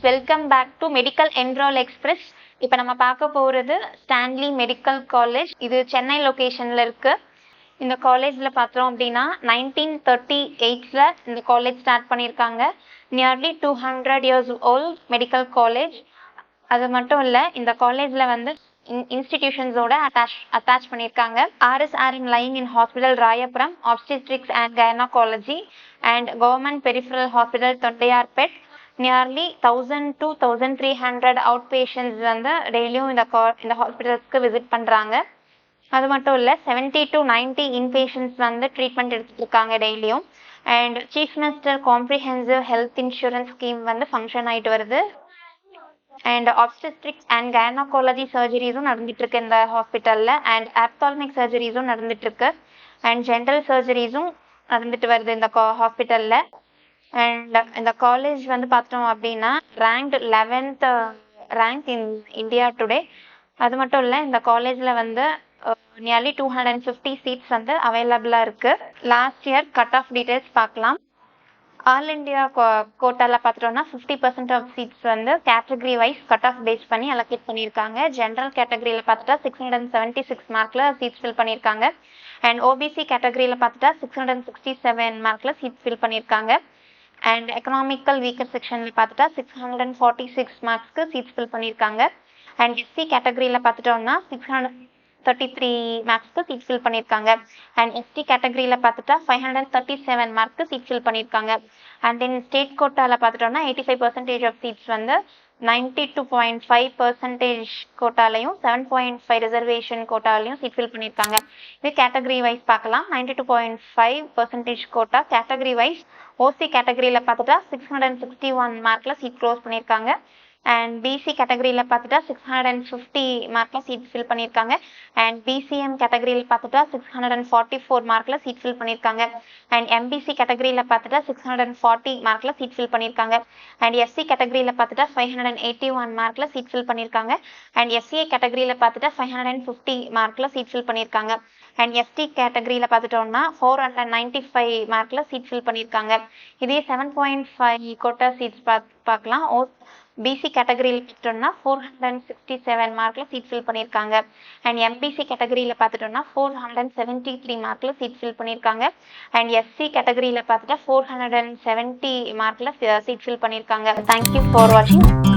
Welcome back to medical enrol express. இப்போ நம்ம பார்க்க போகிறது ஸ்டான்லி மெடிக்கல் காலேஜ். இது சென்னை லொக்கேஷனில் இருக்குது. இந்த காலேஜில் பார்த்தோம் அப்படின்னா 1938 இந்த காலேஜ் ஸ்டார்ட் பண்ணியிருக்காங்க. Nearly 200 years old medical college. அது மட்டும் இல்லை, இந்த காலேஜில் வந்து இன்ஸ்டிடியூஷன்ஸோட அட்டாச் பண்ணியிருக்காங்க. RSRM lying in hospital Royapuram, obstetrics and gynaecology and government peripheral hospital Tondiarpet. Nearly 1000 to 1300 out patients வந்து டெய்லியும் இந்த ஹாஸ்பிட்டல்ஸ்க்கு விசிட் பண்ணுறாங்க. அது மட்டும் இல்லை, 70 to 90 இன்பேஷண்ட்ஸ் வந்து ட்ரீட்மெண்ட் எடுத்துகிட்டு இருக்காங்க டெய்லியும். And chief minister comprehensive health insurance scheme வந்து ஃபங்க்ஷன் ஆகிட்டு வருது. அண்ட் ஆப்ஸ்டெட்ரிக்ஸ் அண்ட் கைனகாலஜி சர்ஜரிஸும் நடந்துட்டு இருக்கு இந்த ஹாஸ்பிட்டலில். அண்ட் ஆப்தால்மிக் சர்ஜரிஸும் நடந்துட்டு இருக்கு. அண்ட் ஜென்ரல் சர்ஜரிஸும் நடந்துட்டு வருது இந்த ஹாஸ்பிட்டலில். அண்ட் இந்த காலேஜ் வந்து பார்த்தோம் அப்படின்னா ranked 11th rank in India today. அது மட்டும் இல்லை, இந்த காலேஜில் வந்து நியர்லி 250 சீட்ஸ் வந்து அவைலபிளாக இருக்குது. Last year cut off details பார்க்கலாம். ஆல் இண்டியா கோட்டாவில் பார்த்துட்டோம்னா 50% ஆஃப் சீட்ஸ் வந்து category wise cut off base பண்ணி அலோகேட் பண்ணியிருக்காங்க. ஜென்ரல் கேட்டகரியில் பார்த்துட்டா 676 மார்க்கில் சீட்ஸ் ஃபில் பண்ணியிருக்காங்க. அண்ட் ஓபிசி கேட்டகரியில் பார்த்துட்டா 667 மார்க்கில் சீட்ஸ் ஃபில் பண்ணியிருக்காங்க. அண்ட் எக்கனாமிக்கல் வீக்கர் செக்ஷனில் பார்த்துட்டா 646 மார்க்ஸ்க்கு சீட்ஸ் ஃபில் பண்ணியிருக்காங்க. அண்ட் எஸ்சி கேட்டகரியில் பார்த்துட்டோம்னா 633 மார்க்ஸ்க்கு சீட் ஃபில் பண்ணியிருக்காங்க. அண்ட் எஸ்டி கேட்டகரியில் பார்த்துட்டா 537 மார்க்ஸ்க்கு சீட் ஃபில் பண்ணியிருக்காங்க. அண்ட் தென் ஸ்டேட் கோட்டாவில் பார்த்துட்டோம்னா 85% ஆஃப் சீட்ஸ் வந்து 92.5% கோட்டாலையும் 7.5 ரிசர்வேஷன் கோட்டாலையும் சீட் ஃபில் பண்ணியிருக்காங்க. இது கேட்டகரி வைஸ் பார்க்கலாம். 92.5% கோட்டா கேட்டகரி வைஸ். ஓசி கேட்டகரியில் பார்த்துட்டா 661 மார்க்கில் சீட் க்ளோஸ் பண்ணியிருக்காங்க. அண்ட் பிசி கேட்டகரியில் பார்த்துட்டா 650 மார்க்கில் சீட் ஃபில் பண்ணியிருக்காங்க. அண்ட் பிசிஎம் கேட்டகரியில் பார்த்துட்டா 644 மார்க்கில் சீட் ஃபில் பண்ணியிருக்காங்க. அண்ட் எம்பிசி கேட்டகரியில் பார்த்துட்டா 640 மார்க்கில் சீட் ஃபில் பண்ணியிருக்காங்க. அண்ட் எஸ்சி கேட்டகரியில் பார்த்துட்டா 581 மார்க்கில் சீட் ஃபில் பண்ணியிருக்காங்க. அண்ட் எஸ்சிஏ கேட்டகரியில் பார்த்துட்டா 550 மார்க்கில் சீட் ஃபில் பண்ணியிருக்காங்க. அண்ட் எஸ்டி கேட்டகரியில் பார்த்துட்டோம்னா 495 மார்க்கில் சீட் ஃபில் பண்ணியிருக்காங்க. இதே 7.5 கோட்டா சீட்ஸ் பார்க்கலாம். பிசி கேட்டகரியில் பார்த்துட்டோம்னா 467 மார்க்கில் சீட் ஃபில் பண்ணியிருக்காங்க. அண்ட் எம்பிசி கேட்டகரியில் பார்த்துட்டோம்னா 473 மார்க்கில் சீட் ஃபில் பண்ணியிருக்காங்க. அண்ட் எஸ்சி கேட்டகரியில் பார்த்துட்டா 470 மார்க்கில் சீட் ஃபில் பண்ணியிருக்காங்க. தேங்க்யூ ஃபார் வாட்சிங்.